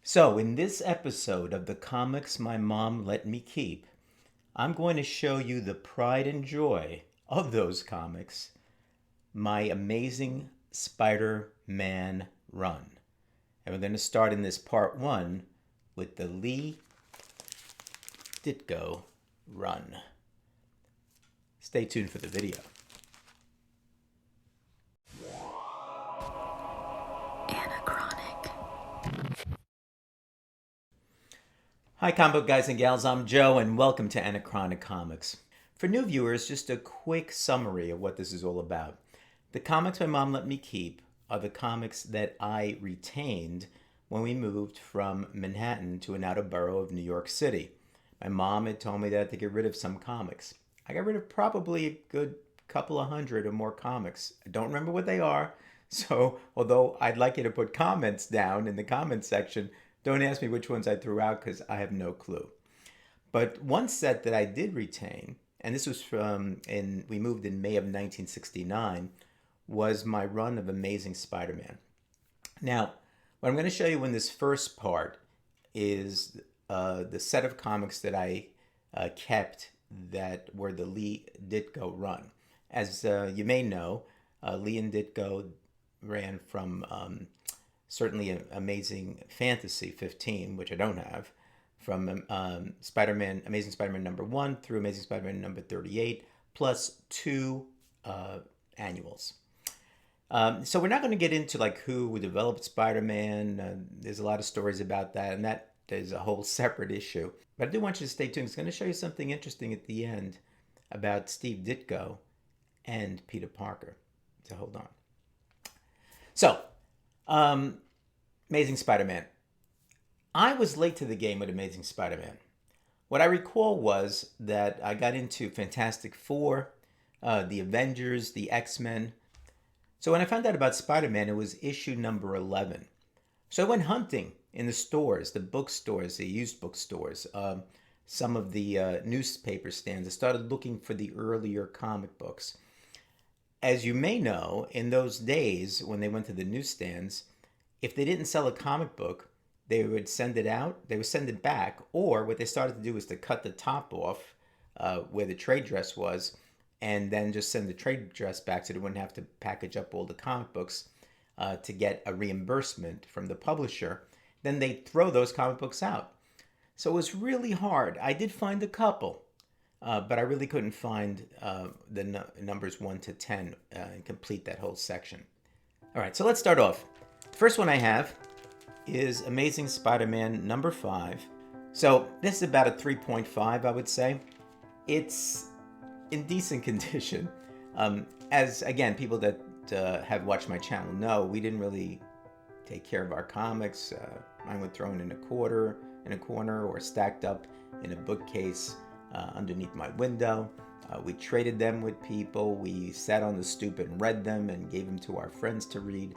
So, in this episode of the Comics My Mom Let Me Keep, I'm going to show you the pride and joy of those comics, my amazing Spider-Man run. And we're going to start in this part one with the Lee Ditko run. Stay tuned for the video. Anachronic. Hi, comic book guys and gals. I'm Joe, and welcome to Anachronic Comics. For new viewers, just a quick summary of what this is all about. The comics my mom let me keep are the comics that I retained when we moved from Manhattan to an outer borough of New York City. My mom had told me that to get rid of some comics. I got rid of probably a good couple of hundred or more comics. I don't remember what they are, so although I'd like you to put comments down in the comments section, don't ask me which ones I threw out because I have no clue. But one set that I did retain, and this was we moved in May of 1969, was my run of Amazing Spider-Man. Now, what I'm going to show you in this first part is the set of comics that I kept that were the Lee Ditko run. As you may know, Lee and Ditko ran from certainly Amazing Fantasy 15, which I don't have, from Spider-Man, Amazing Spider-Man number 1 through Amazing Spider-Man number 38, plus 2 annuals. So we're not going to get into like who developed Spider-Man. There's a lot of stories about that, and that is a whole separate issue. But I do want you to stay tuned. It's going to show you something interesting at the end about Steve Ditko and Peter Parker. So hold on. So, Amazing Spider-Man. I was late to the game with Amazing Spider-Man. What I recall was that I got into Fantastic Four, the Avengers, the X-Men. So when I found out about Spider-Man, it was issue number 11. So I went hunting in the stores, the bookstores, the used bookstores, some of the newspaper stands. I started looking for the earlier comic books. As you may know, in those days when they went to the newsstands, if they didn't sell a comic book, they would send it out, they would send it back, or what they started to do was to cut the top off where the trade dress was, and then just send the trade dress back so they wouldn't have to package up all the comic books to get a reimbursement from the publisher. Then they'd throw those comic books out. So it was really hard. I did find a couple, but I really couldn't find the numbers 1 to 10 and complete that whole section. All right, so let's start off. First one I have is Amazing Spider-Man number 5. So this is about a 3.5, I would say. It's in decent condition. As, again, people that have watched my channel know, we didn't really take care of our comics. Mine were thrown in a corner or stacked up in a bookcase underneath my window. We traded them with people. We sat on the stoop and read them and gave them to our friends to read.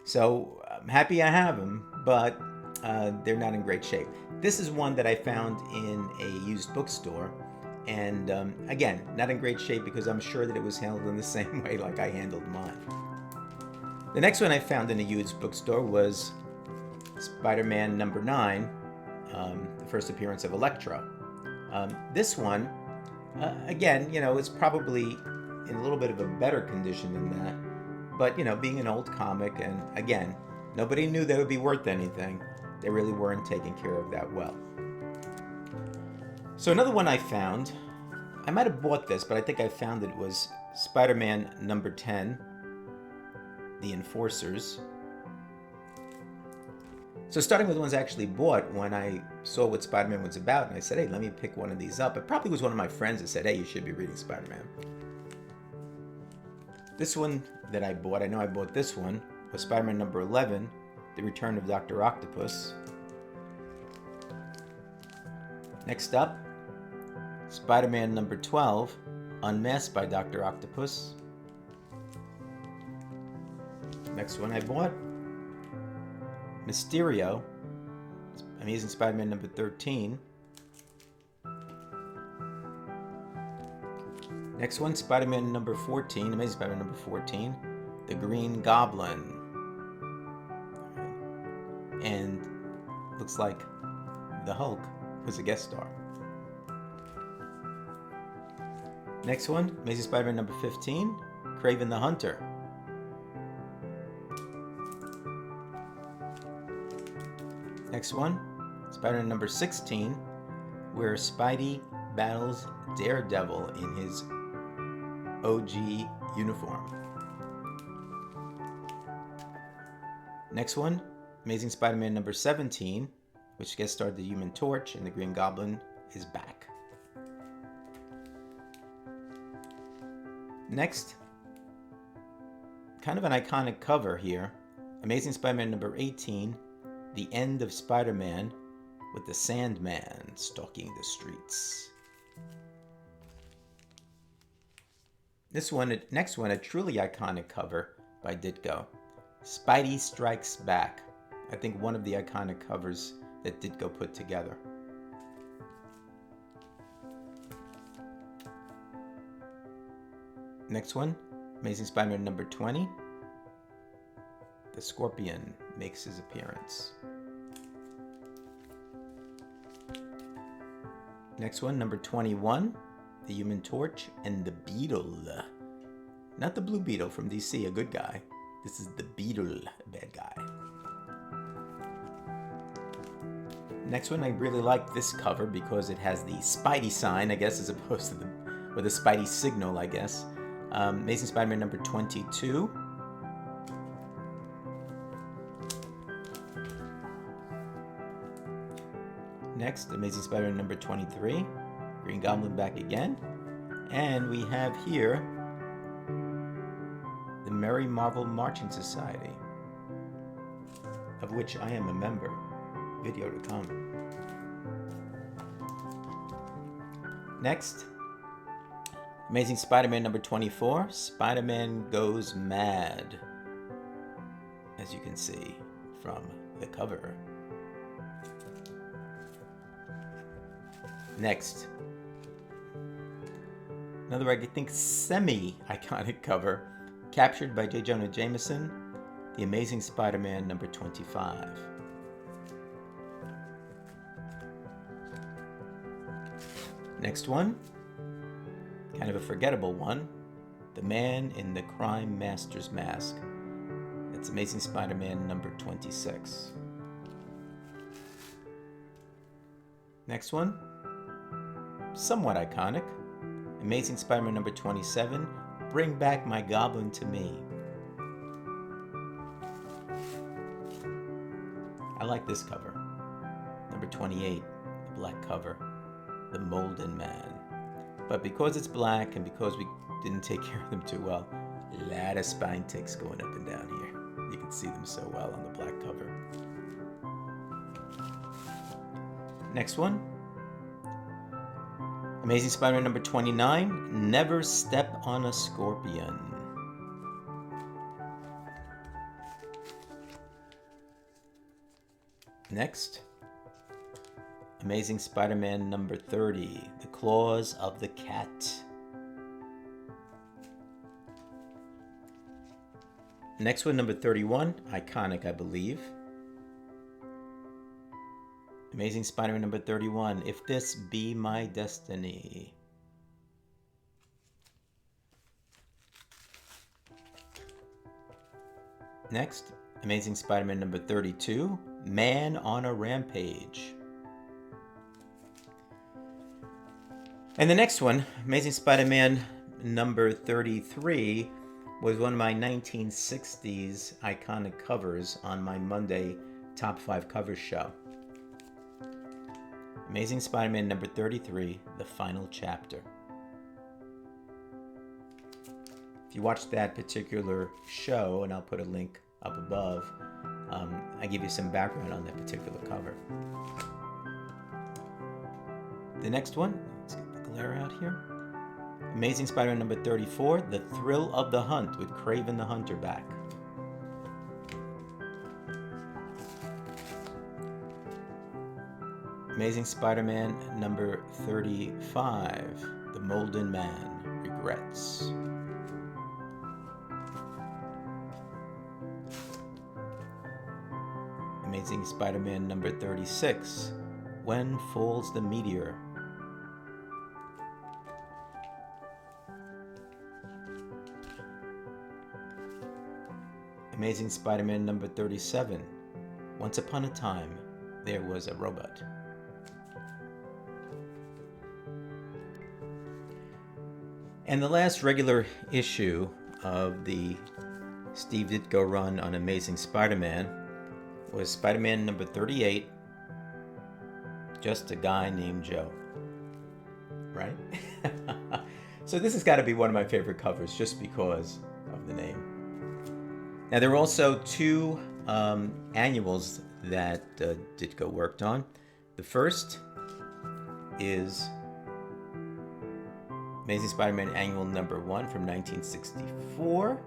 So I'm happy I have them, but they're not in great shape. This is one that I found in a used bookstore. And again, not in great shape because I'm sure that it was handled in the same way like I handled mine. The next one I found in a used bookstore was Spider-Man number 9, the first appearance of Electro. This one, again, you know, it's probably in a little bit of a better condition than that. But, you know, being an old comic, and again, nobody knew they would be worth anything. They really weren't taken care of that well. So another one I found, I might have bought this, but I think I found it was Spider-Man number 10, The Enforcers. So starting with the ones I actually bought when I saw what Spider-Man was about, and I said, hey, let me pick one of these up. It probably was one of my friends that said, hey, you should be reading Spider-Man. This one that I bought, I know I bought this one, was Spider-Man number 11, The Return of Dr. Octopus. Next up, Spider-Man number 12, Unmasked by Dr. Octopus. Next one I bought, Mysterio, Amazing Spider-Man number 13. Next one, Spider-Man number 14, Amazing Spider-Man number 14, The Green Goblin. And looks like the Hulk was a guest star. Next one, Amazing Spider-Man number 15, Kraven the Hunter. Next one, Spider-Man number 16, where Spidey battles Daredevil in his OG uniform. Next one, Amazing Spider-Man number 17, which guest starred the Human Torch, and the Green Goblin is back. Next, kind of an iconic cover here, Amazing Spider-Man number 18, The End of Spider-Man, with the Sandman stalking the streets. Next one, a truly iconic cover by Ditko, Spidey Strikes Back. I think one of the iconic covers that Ditko put together. Next one, Amazing Spider-Man number 20. The Scorpion makes his appearance. Next one, number 21. The Human Torch and the Beetle. Not the Blue Beetle from DC, a good guy. This is the Beetle, a bad guy. Next one, I really like this cover because it has the Spidey sign, I guess, as opposed to or the Spidey signal, I guess. Amazing Spider-Man number 22. Next, Amazing Spider-Man number 23. Green Goblin back again. And we have here the Merry Marvel Marching Society, of which I am a member. Video to come. Next, Amazing Spider-Man number 24, Spider-Man Goes Mad, as you can see from the cover. Next, another, I think, semi-iconic cover, captured by J. Jonah Jameson, The Amazing Spider-Man number 25. Next one, kind of a forgettable one, The Man in the Crime Master's Mask. That's Amazing Spider-Man number 26. Next one, somewhat iconic, Amazing Spider-Man number 27, Bring Back My Goblin to Me. I like this cover. Number 28, the black cover, The Molden Man. But because it's black and because we didn't take care of them too well, a lot of spine ticks going up and down here. You can see them so well on the black cover. Next one, Amazing Spider-Man number 29, Never Step on a Scorpion. Next, Amazing Spider-Man number 30, The Claws of the Cat. Next one, number 31, iconic, I believe. Amazing Spider-Man number 31, If This Be My Destiny. Next, Amazing Spider-Man number 32, Man on a Rampage. And the next one, Amazing Spider-Man number 33, was one of my 1960s iconic covers on my Monday Top 5 Covers show. Amazing Spider-Man number 33, The Final Chapter. If you watch that particular show, and I'll put a link up above, I give you some background on that particular cover. The next one, let's get the glare out here. Amazing Spider-Man number 34, The Thrill of the Hunt, with Kraven the Hunter back. Amazing Spider-Man number 35, The Molden Man Regrets. Amazing Amazing Spider-Man number 36, When Falls the Meteor. Amazing Spider-Man number 37, Once Upon a Time, There Was a Robot. And the last regular issue of the Steve Ditko run on Amazing Spider-Man was Spider-Man number 38, Just a Guy Named Joe. Right? So this has got to be one of my favorite covers just because of the name. Now there were also two annuals that Ditko worked on. The first is Amazing Spider-Man Annual number 1 from 1964.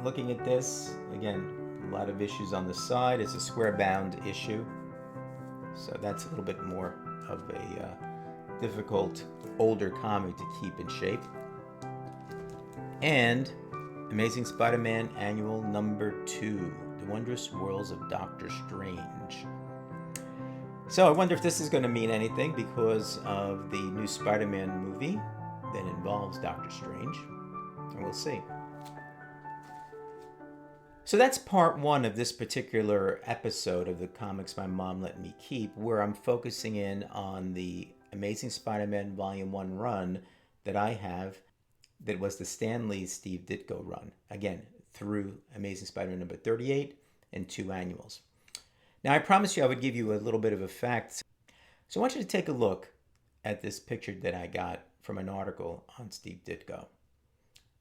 Looking at this, again, a lot of issues on the side. It's a square-bound issue, so that's a little bit more of a difficult, older comic to keep in shape. And Amazing Spider-Man Annual number 2, The Wondrous Worlds of Doctor Strange. So I wonder if this is going to mean anything because of the new Spider-Man movie that involves Doctor Strange. And we'll see. So that's part 1 of this particular episode of the Comics My Mom Let Me Keep, where I'm focusing in on the Amazing Spider-Man Volume 1 run that I have that was the Stan Lee Steve Ditko run. Again, through Amazing Spider-Man number 38 and 2 annuals. Now, I promised you I would give you a little bit of a fact. So I want you to take a look at this picture that I got from an article on Steve Ditko.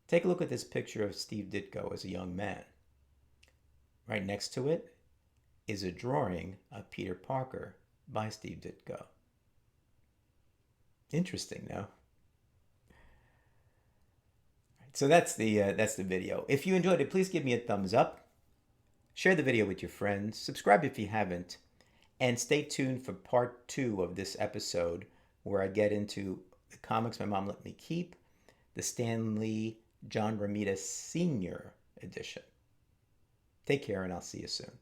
Take a look at this picture of Steve Ditko as a young man. Right next to it is a drawing of Peter Parker by Steve Ditko. Interesting, no? So that's the video. If you enjoyed it, please give me a thumbs up. Share the video with your friends. Subscribe if you haven't. And stay tuned for part 2 of this episode where I get into the Comics My Mom Let Me Keep, the Stan Lee John Romita Sr. edition. Take care and I'll see you soon.